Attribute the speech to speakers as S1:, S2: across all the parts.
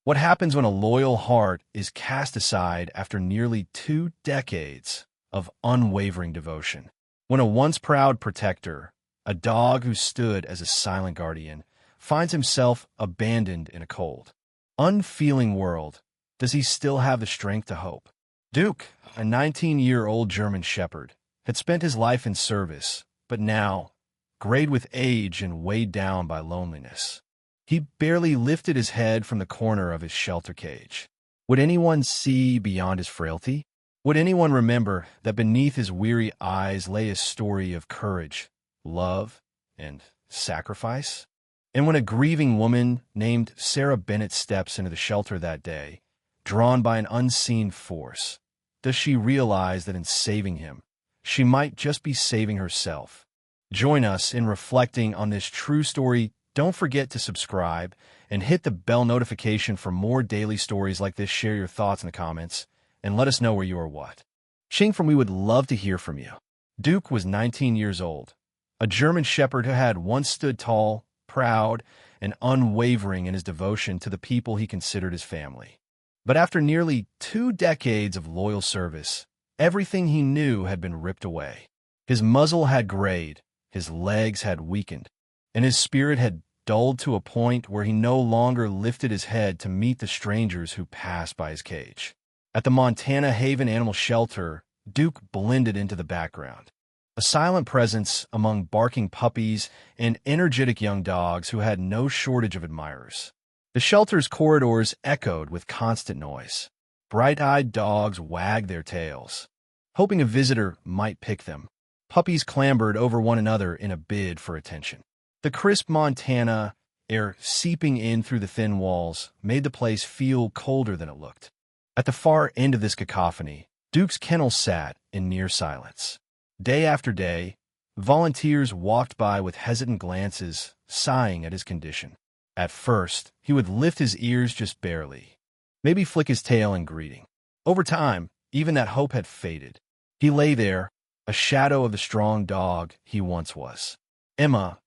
S1: What happens when a loyal heart is cast aside after nearly 2 decades of unwavering devotion? When a once proud protector, a dog who stood as a silent guardian, finds himself abandoned in a cold, unfeeling world, does he still have the strength to hope? Duke, a 19-year-old German shepherd, had spent his life in service, but now, grayed with age and weighed down by loneliness, he barely lifted his head from the corner of his shelter cage. Would anyone see beyond his frailty? Would anyone remember that beneath his weary eyes lay a story of courage, love, and sacrifice? And when a grieving woman named Sarah Bennett steps into the shelter that day, drawn by an unseen force, does she realize that in saving him, she might just be saving herself? Join us in reflecting on this true story. Don't forget to subscribe and hit the bell notification for more daily stories like this. Share your thoughts in the comments and let us know where you are what. We would love to hear from you. Duke was 19 years old, a German shepherd who had once stood tall, proud, and unwavering in his devotion to the people he considered his family. But after nearly 2 decades of loyal service, everything he knew had been ripped away. His muzzle had grayed, his legs had weakened, and his spirit had dulled to a point where he no longer lifted his head to meet the strangers who passed by his cage. At the Montana Haven Animal Shelter, Duke blended into the background, a silent presence among barking puppies and energetic young dogs who had no shortage of admirers. The shelter's corridors echoed with constant noise. Bright-eyed dogs wagged their tails, hoping a visitor might pick them. Puppies clambered over one another in a bid for attention. The crisp Montana air seeping in through the thin walls made the place feel colder than it looked. At the far end of this cacophony, Duke's kennel sat in near silence. Day after day, volunteers walked by with hesitant glances, sighing at his condition. At first, he would lift his ears just barely, maybe flick his tail in greeting. Over time, even that hope had faded. He lay there, a shadow of the strong dog he once was. Emma,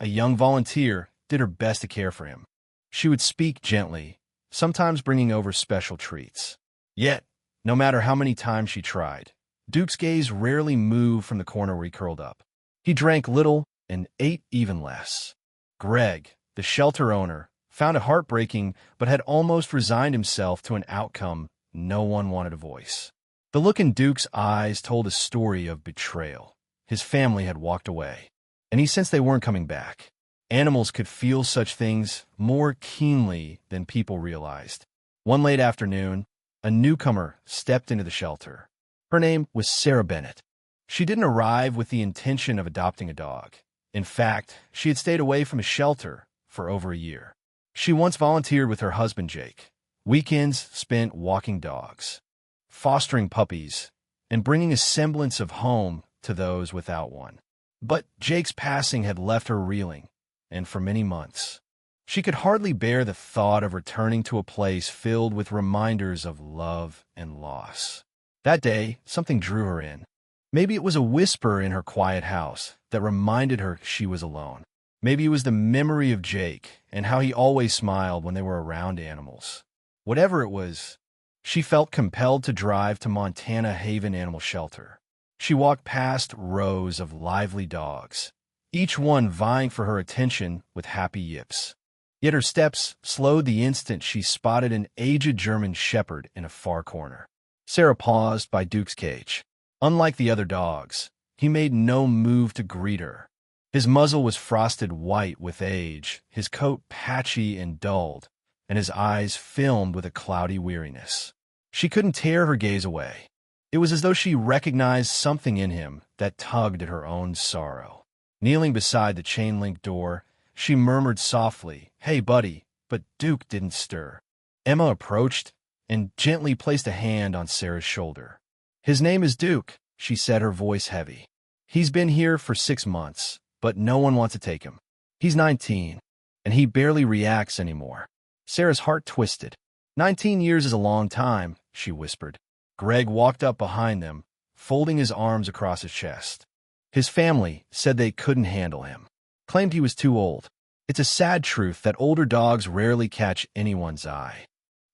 S1: a young volunteer, did her best to care for him. She would speak gently, sometimes bringing over special treats. Yet, no matter how many times she tried, Duke's gaze rarely moved from the corner where he curled up. He drank little and ate even less. Greg, the shelter owner, found it heartbreaking but had almost resigned himself to an outcome no one wanted to voice. The look in Duke's eyes told a story of betrayal. His family had walked away, and he sensed they weren't coming back. Animals could feel such things more keenly than people realized. One late afternoon, a newcomer stepped into the shelter. Her name was Sarah Bennett. She didn't arrive with the intention of adopting a dog. In fact, she had stayed away from a shelter for over a year. She once volunteered with her husband, Jake. Weekends spent walking dogs, fostering puppies, and bringing a semblance of home to those without one. But Jake's passing had left her reeling, and for many months, she could hardly bear the thought of returning to a place filled with reminders of love and loss. That day, something drew her in. Maybe it was a whisper in her quiet house that reminded her she was alone. Maybe it was the memory of Jake and how he always smiled when they were around animals. Whatever it was, she felt compelled to drive to Montana Haven Animal Shelter. She walked past rows of lively dogs, each one vying for her attention with happy yips. Yet her steps slowed the instant she spotted an aged German shepherd in a far corner. Sarah paused by Duke's cage. Unlike the other dogs, he made no move to greet her. His muzzle was frosted white with age, his coat patchy and dulled, and his eyes filmed with a cloudy weariness. She couldn't tear her gaze away. It was as though she recognized something in him that tugged at her own sorrow. Kneeling beside the chain-link door, she murmured softly, "Hey, buddy," but Duke didn't stir. Emma approached and gently placed a hand on Sarah's shoulder. "His name is Duke," she said, her voice heavy. "He's been here for 6 months, but no one wants to take him. He's 19, and he barely reacts anymore." Sarah's heart twisted. 19 years is a long time," she whispered. Greg walked up behind them, folding his arms across his chest. His family said they couldn't handle him, claimed he was too old. It's a sad truth that older dogs rarely catch anyone's eye.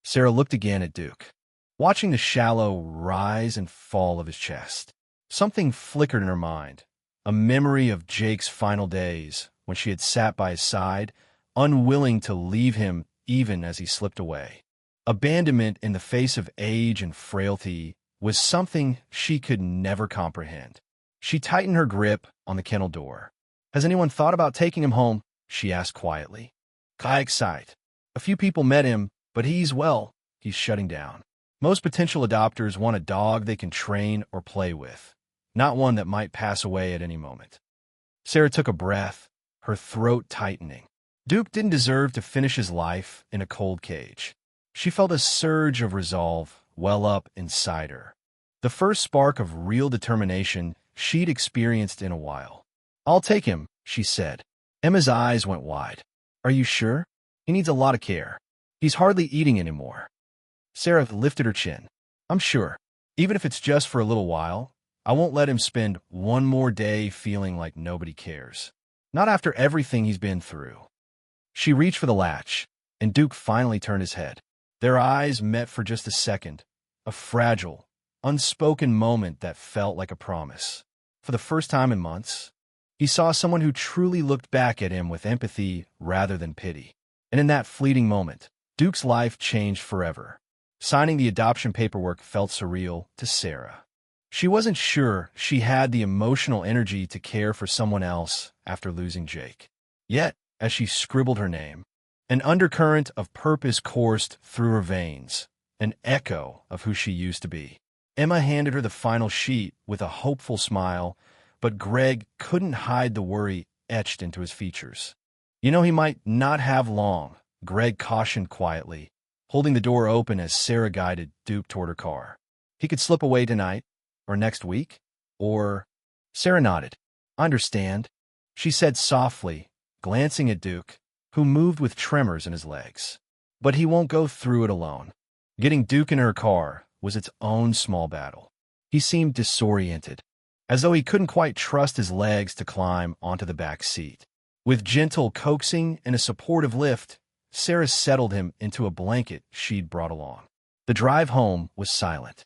S1: Sarah looked again at Duke, watching the shallow rise and fall of his chest. Something flickered in her mind, a memory of Jake's final days when she had sat by his side, unwilling to leave him even as he slipped away. Abandonment in the face of age and frailty was something she could never comprehend. She tightened her grip on the kennel door. "Has anyone thought about taking him home?" she asked quietly. "Kayak site. A few people met him, but he's shutting down. Most potential adopters want a dog they can train or play with, not one that might pass away at any moment." Sarah took a breath, her throat tightening. Duke didn't deserve to finish his life in a cold cage. She felt a surge of resolve well up inside her, the first spark of real determination she'd experienced in a while. "I'll take him," she said. Emma's eyes went wide. "Are you sure? He needs a lot of care. He's hardly eating anymore." Sarah lifted her chin. "I'm sure. Even if it's just for a little while, I won't let him spend one more day feeling like nobody cares. Not after everything he's been through." She reached for the latch, and Duke finally turned his head. Their eyes met for just a second, a fragile, unspoken moment that felt like a promise. For the first time in months, he saw someone who truly looked back at him with empathy rather than pity. And in that fleeting moment, Duke's life changed forever. Signing the adoption paperwork felt surreal to Sarah. She wasn't sure she had the emotional energy to care for someone else after losing Jake. Yet, as she scribbled her name, an undercurrent of purpose coursed through her veins, an echo of who she used to be. Emma handed her the final sheet with a hopeful smile, but Greg couldn't hide the worry etched into his features. "You know, he might not have long," Greg cautioned quietly, holding the door open as Sarah guided Duke toward her car. "He could slip away tonight, or next week, or—" Sarah nodded. "I understand," she said softly, glancing at Duke, who moved with tremors in his legs. "But he won't go through it alone." Getting Duke in her car was its own small battle. He seemed disoriented, as though he couldn't quite trust his legs to climb onto the back seat. With gentle coaxing and a supportive lift, Sarah settled him into a blanket she'd brought along. The drive home was silent.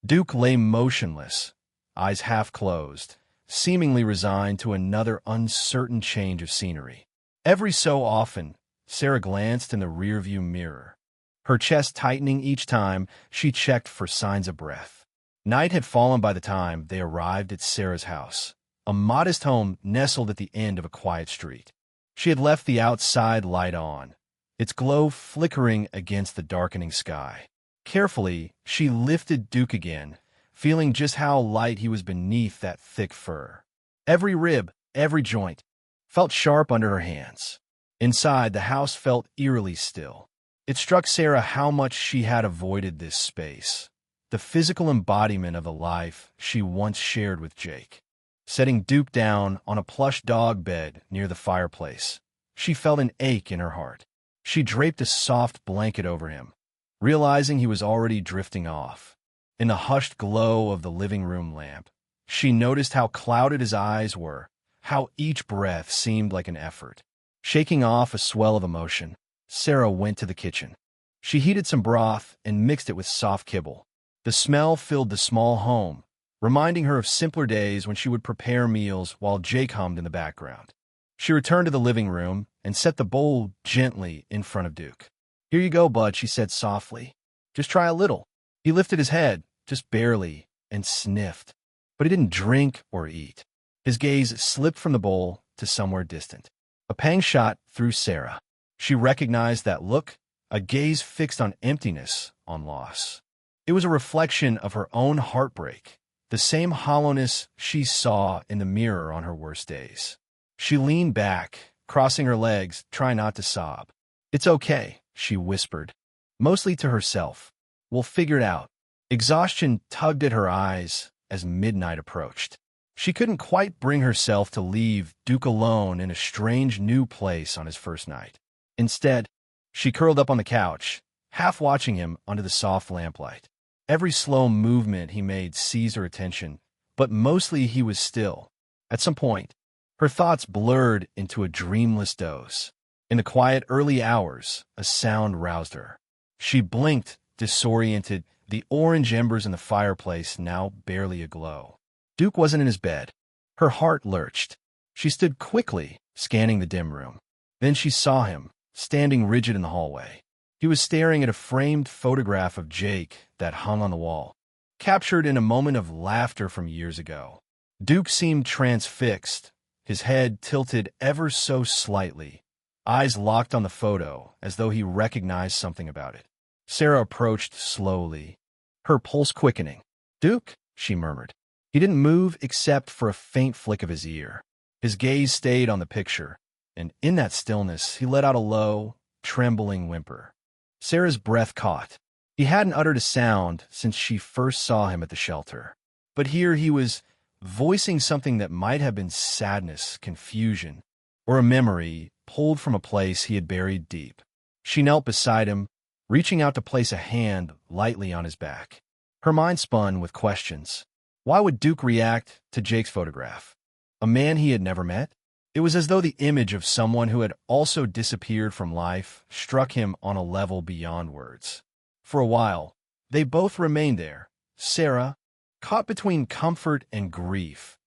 S1: Duke lay motionless, eyes half closed, seemingly resigned to another uncertain change of scenery. Every so often, Sarah glanced in the rearview mirror, her chest tightening each time she checked for signs of breath. Night had fallen by the time they arrived at Sarah's house, a modest home nestled at the end of a quiet street. She had left the outside light on, its glow flickering against the darkening sky. Carefully, she lifted Duke again, feeling just how light he was beneath that thick fur. Every rib, every joint, felt sharp under her hands. Inside, the house felt eerily still. It struck Sarah how much she had avoided this space, the physical embodiment of the life she once shared with Jake. Setting Duke down on a plush dog bed near the fireplace, she felt an ache in her heart. She draped a soft blanket over him, realizing he was already drifting off. In the hushed glow of the living room lamp, she noticed how clouded his eyes were, how each breath seemed like an effort. Shaking off a swell of emotion, Sarah went to the kitchen. She heated some broth and mixed it with soft kibble. The smell filled the small home, reminding her of simpler days when she would prepare meals while Jake hummed in the background. She returned to the living room and set the bowl gently in front of Duke. "Here you go, bud," she said softly. "Just try a little." He lifted his head, just barely, and sniffed. But he didn't drink or eat. His gaze slipped from the bowl to somewhere distant. A pang shot through Sarah. She recognized that look, a gaze fixed on emptiness, on loss. It was a reflection of her own heartbreak, the same hollowness she saw in the mirror on her worst days. She leaned back, crossing her legs, trying not to sob. "It's okay," she whispered, mostly to herself. "We'll figure it out." Exhaustion tugged at her eyes as midnight approached. She couldn't quite bring herself to leave Duke alone in a strange new place on his first night. Instead, she curled up on the couch, half watching him under the soft lamplight. Every slow movement he made seized her attention, but mostly he was still. At some point, her thoughts blurred into a dreamless doze. In the quiet early hours, a sound roused her. She blinked, disoriented, the orange embers in the fireplace now barely aglow. Duke wasn't in his bed. Her heart lurched. She stood quickly, scanning the dim room. Then she saw him, standing rigid in the hallway. He was staring at a framed photograph of Jake that hung on the wall, captured in a moment of laughter from years ago. Duke seemed transfixed, his head tilted ever so slightly, eyes locked on the photo as though he recognized something about it. Sarah approached slowly, her pulse quickening. "Duke," she murmured. He didn't move except for a faint flick of his ear. His gaze stayed on the picture, and in that stillness he let out a low, trembling whimper. Sarah's breath caught. He hadn't uttered a sound since she first saw him at the shelter. But here he was, voicing something that might have been sadness, confusion, or a memory pulled from a place he had buried deep. She knelt beside him, reaching out to place a hand lightly on his back. Her mind spun with questions. Why would Duke react to Jake's photograph? A man he had never met? It was as though the image of someone who had also disappeared from life struck him on a level beyond words. For a while, they both remained there, Sarah, caught between comfort and grief,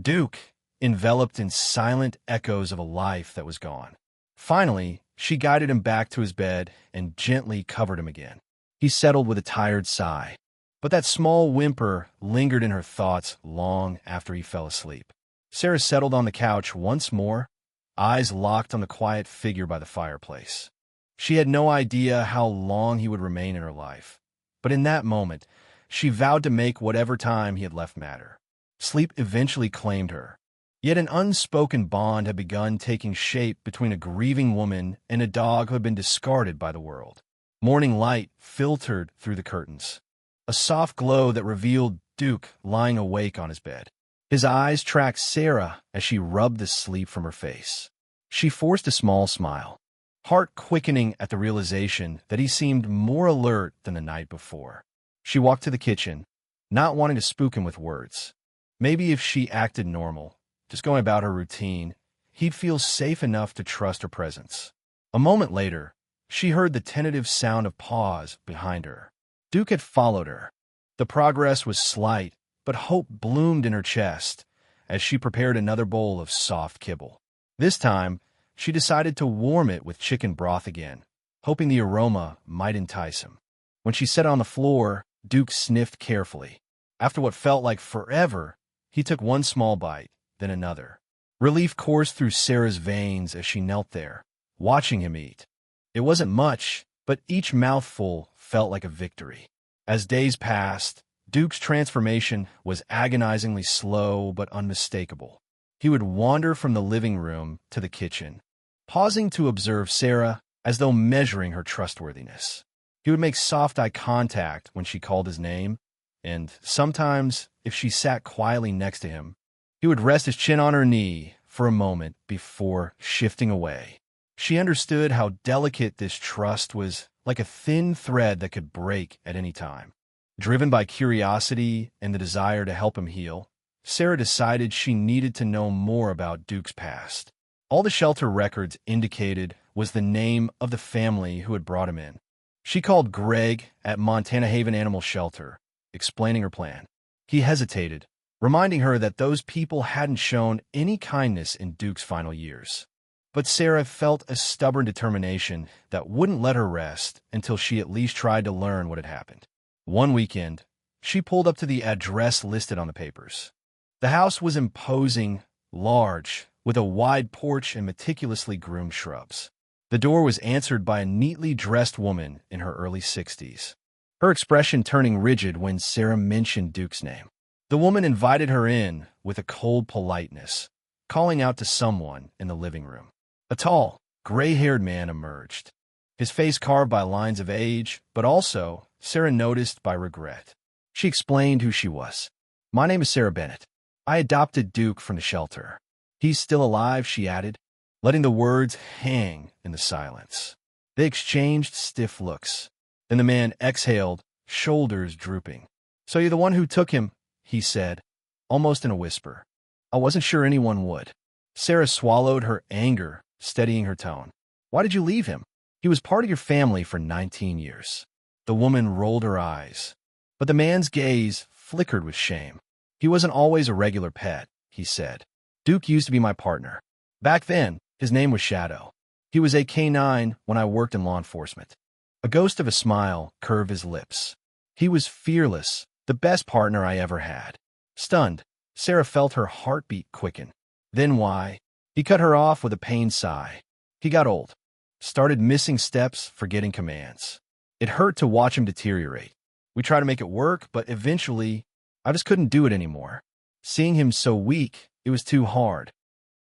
S1: Duke, enveloped in silent echoes of a life that was gone. Finally, she guided him back to his bed and gently covered him again. He settled with a tired sigh, but that small whimper lingered in her thoughts long after he fell asleep. Sarah settled on the couch once more, eyes locked on the quiet figure by the fireplace. She had no idea how long he would remain in her life, but in that moment, she vowed to make whatever time he had left matter. Sleep eventually claimed her. Yet an unspoken bond had begun taking shape between a grieving woman and a dog who had been discarded by the world. Morning light filtered through the curtains, a soft glow that revealed Duke lying awake on his bed. His eyes tracked Sarah as she rubbed the sleep from her face. She forced a small smile, heart quickening at the realization that he seemed more alert than the night before. She walked to the kitchen, not wanting to spook him with words. Maybe if she acted normal, just going about her routine, he'd feel safe enough to trust her presence. A moment later, she heard the tentative sound of paws behind her. Duke had followed her. The progress was slight, but hope bloomed in her chest as she prepared another bowl of soft kibble. This time, she decided to warm it with chicken broth again, hoping the aroma might entice him. When she sat on the floor, Duke sniffed carefully. After what felt like forever, he took one small bite, then another. Relief coursed through Sarah's veins as she knelt there, watching him eat. It wasn't much, but each mouthful felt like a victory. As days passed, Duke's transformation was agonizingly slow but unmistakable. He would wander from the living room to the kitchen, pausing to observe Sarah as though measuring her trustworthiness. He would make soft eye contact when she called his name, and sometimes, if she sat quietly next to him, he would rest his chin on her knee for a moment before shifting away. She understood how delicate this trust was, like a thin thread that could break at any time. Driven by curiosity and the desire to help him heal, Sarah decided she needed to know more about Duke's past. All the shelter records indicated was the name of the family who had brought him in. She called Greg at Montana Haven Animal Shelter, explaining her plan. He hesitated, reminding her that those people hadn't shown any kindness in Duke's final years. But Sarah felt a stubborn determination that wouldn't let her rest until she at least tried to learn what had happened. One weekend, she pulled up to the address listed on the papers. The house was imposing, large, with a wide porch and meticulously groomed shrubs. The door was answered by a neatly dressed woman in her early 60s, her expression turning rigid when Sarah mentioned Duke's name. The woman invited her in with a cold politeness, calling out to someone in the living room. A tall, gray-haired man emerged, his face carved by lines of age, but also, Sarah noticed, by regret. She explained who she was. "My name is Sarah Bennett. I adopted Duke from the shelter. He's still alive," she added, letting the words hang in the silence. They exchanged stiff looks. Then the man exhaled, shoulders drooping. "So you're the one who took him," he said, almost in a whisper. "I wasn't sure anyone would." Sarah swallowed her anger, steadying her tone. "Why did you leave him?" He was part of your family for 19 years. The woman rolled her eyes, but the man's gaze flickered with shame. He wasn't always a regular pet, he said. Duke used to be my partner. Back then, his name was Shadow. He was a K9 when I worked in law enforcement. A ghost of a smile curved his lips. He was fearless, the best partner I ever had. Stunned, Sarah felt her heartbeat quicken. Then why? He cut her off with a pained sigh. He got old. Started missing steps, forgetting commands. It hurt to watch him deteriorate. We tried to make it work, but eventually, I just couldn't do it anymore. Seeing him so weak, it was too hard.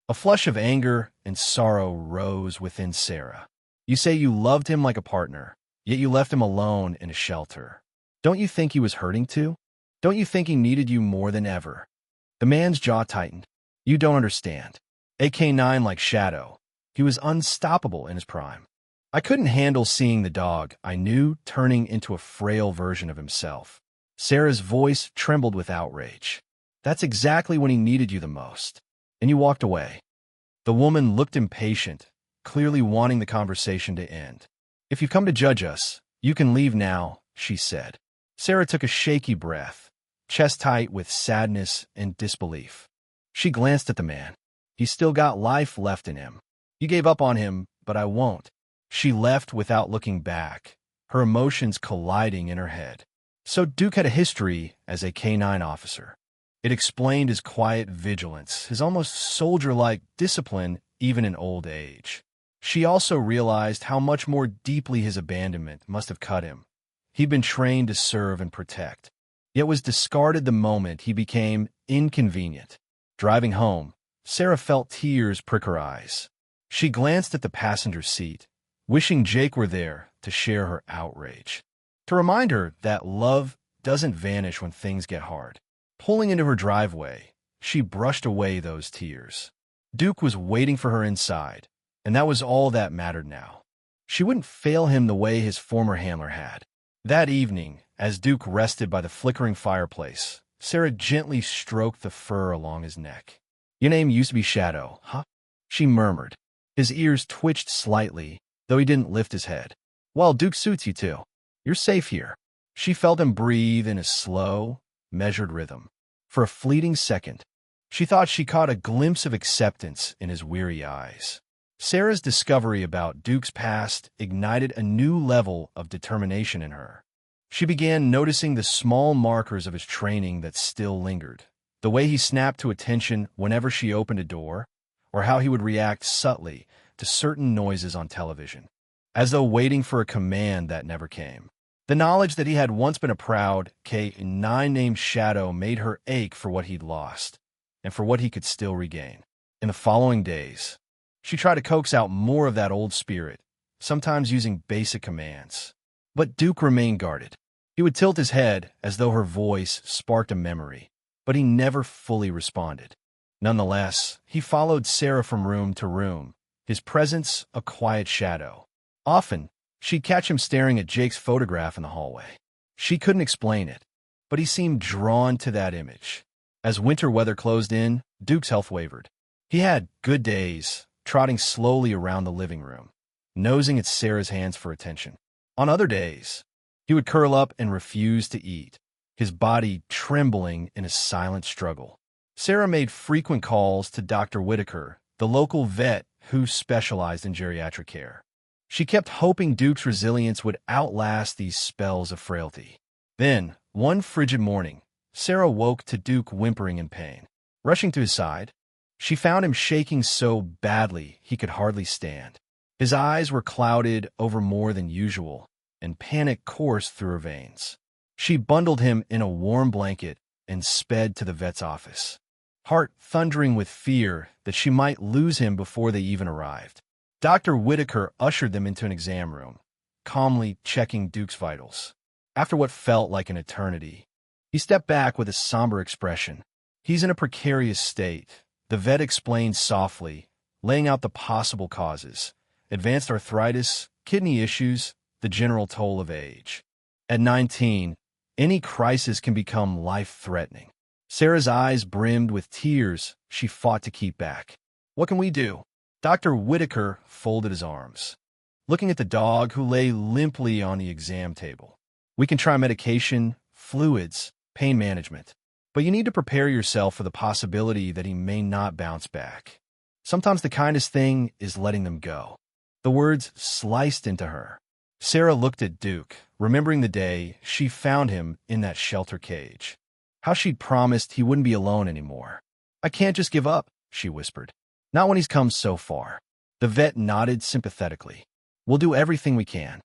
S1: A flush of anger and sorrow rose within Sarah. You say you loved him like a partner, yet you left him alone in a shelter. Don't you think he was hurting too? Don't you think he needed you more than ever? The man's jaw tightened. You don't understand. AK-9 like Shadow. He was unstoppable in his prime. I couldn't handle seeing the dog I knew turning into a frail version of himself. Sarah's voice trembled with outrage. That's exactly when he needed you the most. And you walked away. The woman looked impatient, clearly wanting the conversation to end. If you've come to judge us, you can leave now, she said. Sarah took a shaky breath, chest tight with sadness and disbelief. She glanced at the man. He's still got life left in him. You gave up on him, but I won't. She left without looking back, her emotions colliding in her head. So Duke had a history as a K-9 officer. It explained his quiet vigilance, his almost soldier-like discipline even in old age. She also realized how much more deeply his abandonment must have cut him. He'd been trained to serve and protect, yet was discarded the moment he became inconvenient. Driving home, Sarah felt tears prick her eyes. She glanced at the passenger seat, wishing Jake were there to share her outrage, to remind her that love doesn't vanish when things get hard. Pulling into her driveway, she brushed away those tears. Duke was waiting for her inside, and that was all that mattered now. She wouldn't fail him the way his former handler had. That evening, as Duke rested by the flickering fireplace, Sarah gently stroked the fur along his neck. Your name used to be Shadow, huh? She murmured. His ears twitched slightly, though he didn't lift his head. Well, Duke suits you too. You're safe here. She felt him breathe in a slow, measured rhythm. For a fleeting second, she thought she caught a glimpse of acceptance in his weary eyes. Sarah's discovery about Duke's past ignited a new level of determination in her. She began noticing the small markers of his training that still lingered. The way he snapped to attention whenever she opened a door, or how he would react subtly to certain noises on television, as though waiting for a command that never came. The knowledge that he had once been a proud K-9 named Shadow made her ache for what he'd lost, and for what he could still regain. In the following days, she tried to coax out more of that old spirit, sometimes using basic commands. But Duke remained guarded. He would tilt his head as though her voice sparked a memory, but he never fully responded. Nonetheless, he followed Sarah from room to room, his presence a quiet shadow. Often, she'd catch him staring at Jake's photograph in the hallway. She couldn't explain it, but he seemed drawn to that image. As winter weather closed in, Duke's health wavered. He had good days, trotting slowly around the living room, nosing at Sarah's hands for attention. On other days, he would curl up and refuse to eat, his body trembling in a silent struggle. Sarah made frequent calls to Dr. Whitaker, the local vet who specialized in geriatric care. She kept hoping Duke's resilience would outlast these spells of frailty. Then, one frigid morning, Sarah woke to Duke whimpering in pain. Rushing to his side, she found him shaking so badly he could hardly stand. His eyes were clouded over more than usual, and panic coursed through her veins. She bundled him in a warm blanket and sped to the vet's office, heart thundering with fear that she might lose him before they even arrived. Dr. Whitaker ushered them into an exam room, calmly checking Duke's vitals. After what felt like an eternity, he stepped back with a somber expression. He's in a precarious state, the vet explained softly, laying out the possible causes: advanced arthritis, kidney issues, the general toll of age. At 19, any crisis can become life-threatening. Sarah's eyes brimmed with tears she fought to keep back. What can we do? Dr. Whitaker folded his arms. looking at the dog who lay limply on the exam table. We can try medication, fluids, pain management, but you need to prepare yourself for the possibility that he may not bounce back. Sometimes the kindest thing is letting them go. The words sliced into her. Sarah looked at Duke, remembering the day she found him in that shelter cage. How she'd promised he wouldn't be alone anymore. "I can't just give up," she whispered. "Not when he's come so far." The vet nodded sympathetically. "We'll do everything we can."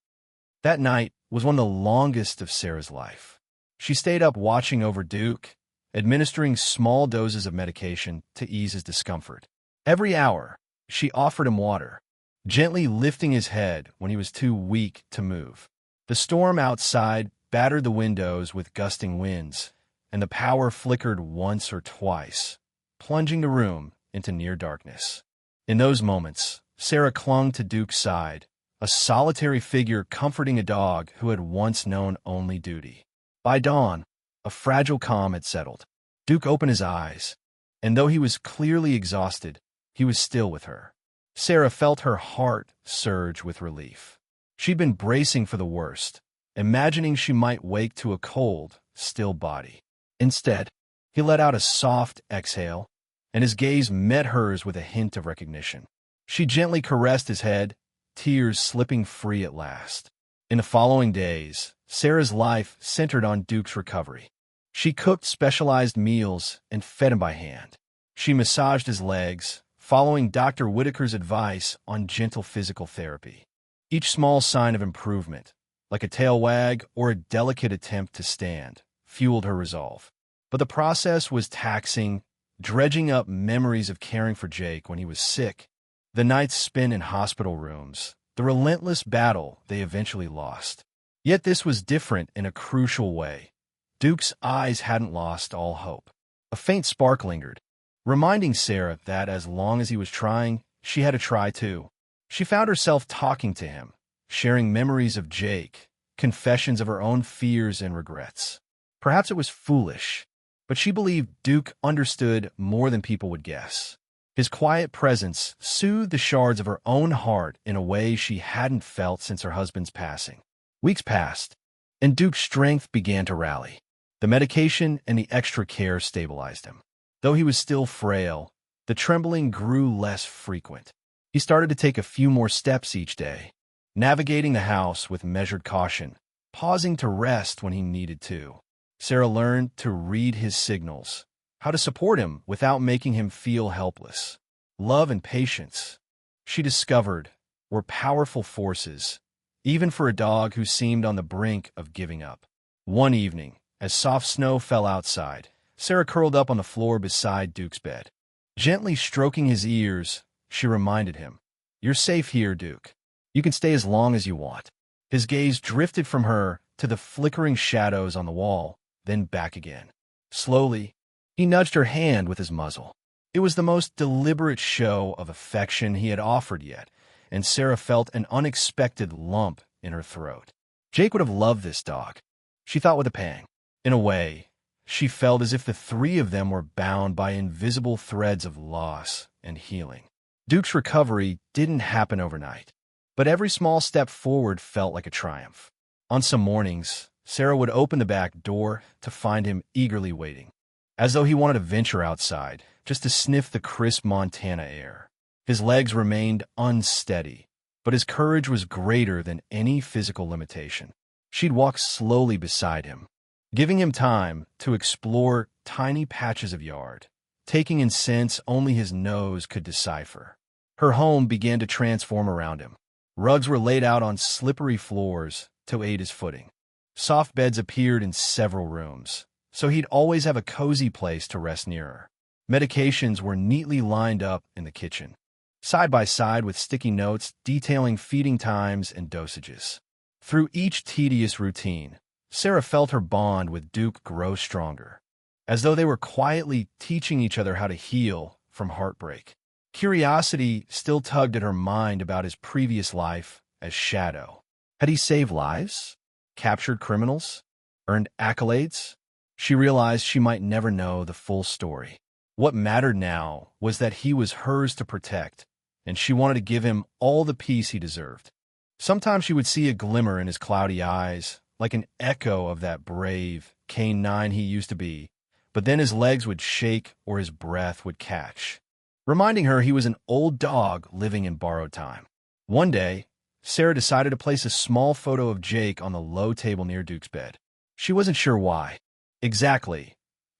S1: That night was one of the longest of Sarah's life. She stayed up watching over Duke, administering small doses of medication to ease his discomfort. Every hour, she offered him water, gently lifting his head when he was too weak to move. The storm outside battered the windows with gusting winds, and the power flickered once or twice, plunging the room into near darkness. In those moments, Sarah clung to Duke's side, a solitary figure comforting a dog who had once known only duty. By dawn, a fragile calm had settled. Duke opened his eyes, and though he was clearly exhausted, he was still with her. Sarah felt her heart surge with relief. She'd been bracing for the worst, imagining she might wake to a cold, still body. Instead, he let out a soft exhale, and his gaze met hers with a hint of recognition. She gently caressed his head, tears slipping free at last. In the following days, Sarah's life centered on Duke's recovery. She cooked specialized meals and fed him by hand. She massaged his legs, following Dr. Whitaker's advice on gentle physical therapy. Each small sign of improvement, like a tail wag or a delicate attempt to stand, fueled her resolve. But the process was taxing, dredging up memories of caring for Jake when he was sick, the nights spent in hospital rooms, the relentless battle they eventually lost. Yet this was different in a crucial way. Duke's eyes hadn't lost all hope. A faint spark lingered, reminding Sarah that as long as he was trying, she had to try too. She found herself talking to him, sharing memories of Jake, confessions of her own fears and regrets. Perhaps it was foolish, but she believed Duke understood more than people would guess. His quiet presence soothed the shards of her own heart in a way she hadn't felt since her husband's passing. Weeks passed, and Duke's strength began to rally. The medication and the extra care stabilized him. Though he was still frail, the trembling grew less frequent. He started to take a few more steps each day, navigating the house with measured caution, pausing to rest when he needed to. Sarah learned to read his signals, how to support him without making him feel helpless. Love and patience, she discovered, were powerful forces, even for a dog who seemed on the brink of giving up. One evening, as soft snow fell outside, Sarah curled up on the floor beside Duke's bed. Gently stroking his ears, she reminded him, "You're safe here, Duke. You can stay as long as you want." His gaze drifted from her to the flickering shadows on the wall, then back again. Slowly, he nudged her hand with his muzzle. It was the most deliberate show of affection he had offered yet, and Sarah felt an unexpected lump in her throat. Jake would have loved this dog, she thought with a pang. In a way, she felt as if the three of them were bound by invisible threads of loss and healing. Duke's recovery didn't happen overnight, but every small step forward felt like a triumph. On some mornings, Sarah would open the back door to find him eagerly waiting, as though he wanted to venture outside, just to sniff the crisp Montana air. His legs remained unsteady, but his courage was greater than any physical limitation. She'd walk slowly beside him, giving him time to explore tiny patches of yard, taking in scents only his nose could decipher. Her home began to transform around him. Rugs were laid out on slippery floors to aid his footing. Soft beds appeared in several rooms, so he'd always have a cozy place to rest near her. Medications were neatly lined up in the kitchen, side by side with sticky notes detailing feeding times and dosages. Through each tedious routine, Sarah felt her bond with Duke grow stronger, as though they were quietly teaching each other how to heal from heartbreak. Curiosity still tugged at her mind about his previous life as Shadow. Had he saved lives? Captured criminals? Earned accolades? She realized she might never know the full story. What mattered now was that he was hers to protect, and she wanted to give him all the peace he deserved. Sometimes she would see a glimmer in his cloudy eyes, like an echo of that brave, canine he used to be, but then his legs would shake or his breath would catch, reminding her he was an old dog living in borrowed time. One day, Sarah decided to place a small photo of Jake on the low table near Duke's bed. She wasn't sure why. Exactly.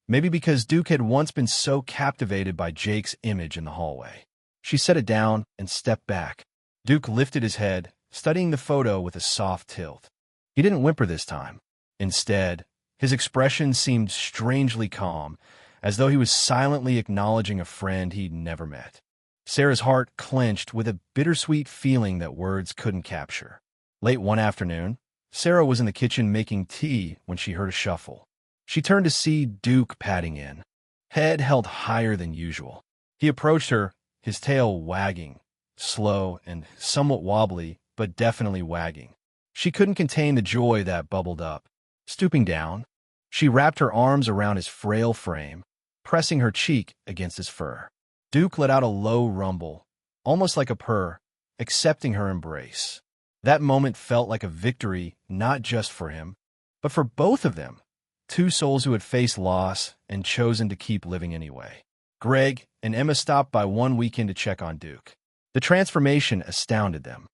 S1: Maybe because Duke had once been so captivated by Jake's image in the hallway. She set it down and stepped back. Duke lifted his head, studying the photo with a soft tilt. He didn't whimper this time. Instead, his expression seemed strangely calm, as though he was silently acknowledging a friend he'd never met. Sarah's heart clenched with a bittersweet feeling that words couldn't capture. Late one afternoon, Sarah was in the kitchen making tea when she heard a shuffle. She turned to see Duke padding in, head held higher than usual. He approached her, his tail wagging, slow and somewhat wobbly, but definitely wagging. She couldn't contain the joy that bubbled up. Stooping down, she wrapped her arms around his frail frame, pressing her cheek against his fur. Duke let out a low rumble, almost like a purr, accepting her embrace. That moment felt like a victory not just for him, but for both of them, two souls who had faced loss and chosen to keep living anyway. Greg and Emma stopped by one weekend to check on Duke. The transformation astounded them.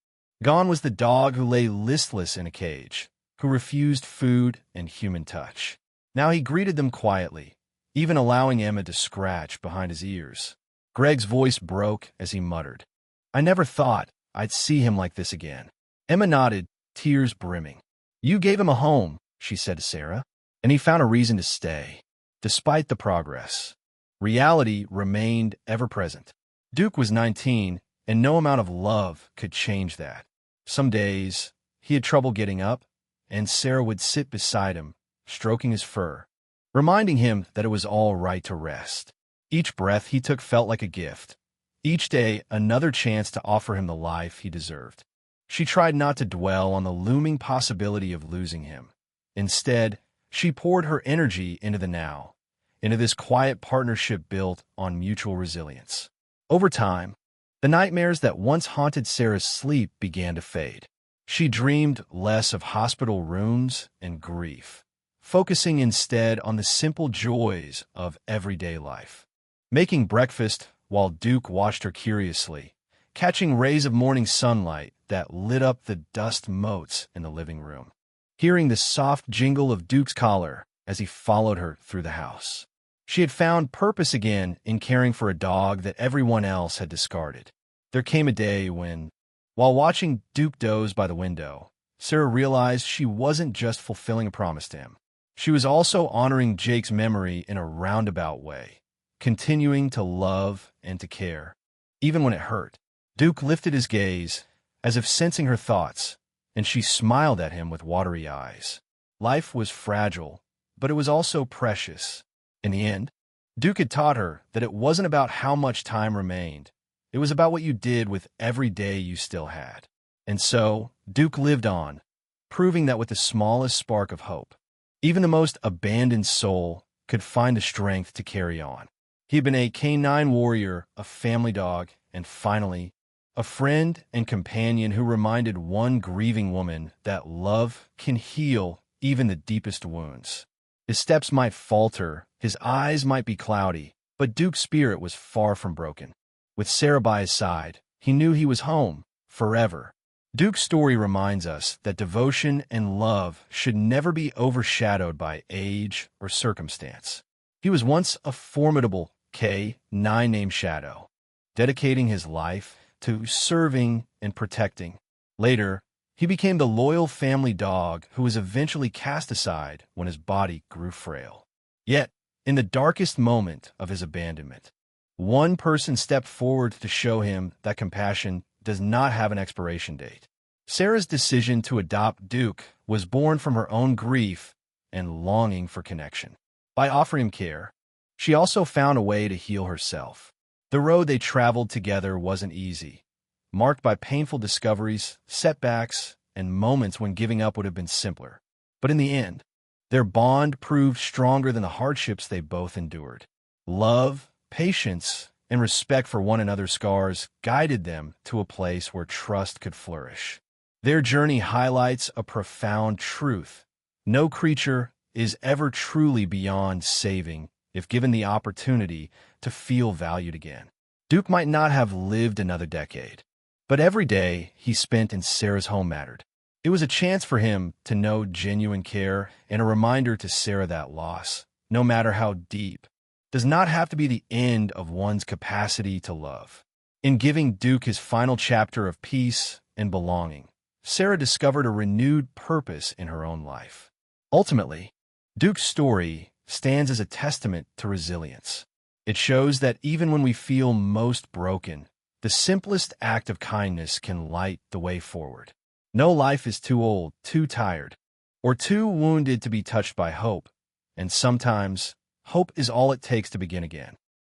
S1: Gone was the dog who lay listless in a cage, who refused food and human touch. Now he greeted them quietly, even allowing Emma to scratch behind his ears. Greg's voice broke as he muttered, "I never thought I'd see him like this again." Emma nodded, tears brimming. "You gave him a home," she said to Sarah, "and he found a reason to stay." Despite the progress, reality remained ever present. Duke was 19, and no amount of love could change that. Some days, he had trouble getting up, and Sarah would sit beside him, stroking his fur, reminding him that it was all right to rest. Each breath he took felt like a gift. Each day, another chance to offer him the life he deserved. She tried not to dwell on the looming possibility of losing him. Instead, she poured her energy into the now, into this quiet partnership built on mutual resilience. Over time, the nightmares that once haunted Sarah's sleep began to fade. She dreamed less of hospital rooms and grief, focusing instead on the simple joys of everyday life. Making breakfast while Duke watched her curiously, catching rays of morning sunlight that lit up the dust motes in the living room. Hearing the soft jingle of Duke's collar as he followed her through the house. She had found purpose again in caring for a dog that everyone else had discarded. There came a day when, while watching Duke doze by the window, Sarah realized she wasn't just fulfilling a promise to him. She was also honoring Jake's memory in a roundabout way, continuing to love and to care, even when it hurt. Duke lifted his gaze, as if sensing her thoughts, and she smiled at him with watery eyes. Life was fragile, but it was also precious. In the end, Duke had taught her that it wasn't about how much time remained. It was about what you did with every day you still had. And so, Duke lived on, proving that with the smallest spark of hope, even the most abandoned soul could find the strength to carry on. He had been a canine warrior, a family dog, and finally, a friend and companion who reminded one grieving woman that love can heal even the deepest wounds. His steps might falter, his eyes might be cloudy, but Duke's spirit was far from broken. With Sarah by his side, he knew he was home, forever. Duke's story reminds us that devotion and love should never be overshadowed by age or circumstance. He was once a formidable K9-named shadow, dedicating his life to serving and protecting. Later, he became the loyal family dog who was eventually cast aside when his body grew frail. Yet, in the darkest moment of his abandonment, one person stepped forward to show him that compassion does not have an expiration date. Sarah's decision to adopt Duke was born from her own grief and longing for connection. By offering him care, she also found a way to heal herself. The road they traveled together wasn't easy, marked by painful discoveries, setbacks, and moments when giving up would have been simpler. But in the end, their bond proved stronger than the hardships they both endured. Love, patience, and respect for one another's scars guided them to a place where trust could flourish. Their journey highlights a profound truth. No creature is ever truly beyond saving if given the opportunity to feel valued again. Duke might not have lived another decade, but every day he spent in Sarah's home mattered. It was a chance for him to know genuine care and a reminder to Sarah that loss, no matter how deep, does not have to be the end of one's capacity to love. In giving Duke his final chapter of peace and belonging, Sarah discovered a renewed purpose in her own life. Ultimately, Duke's story stands as a testament to resilience. It shows that even when we feel most broken, the simplest act of kindness can light the way forward. No life is too old, too tired, or too wounded to be touched by hope, and sometimes hope is all it takes to begin again.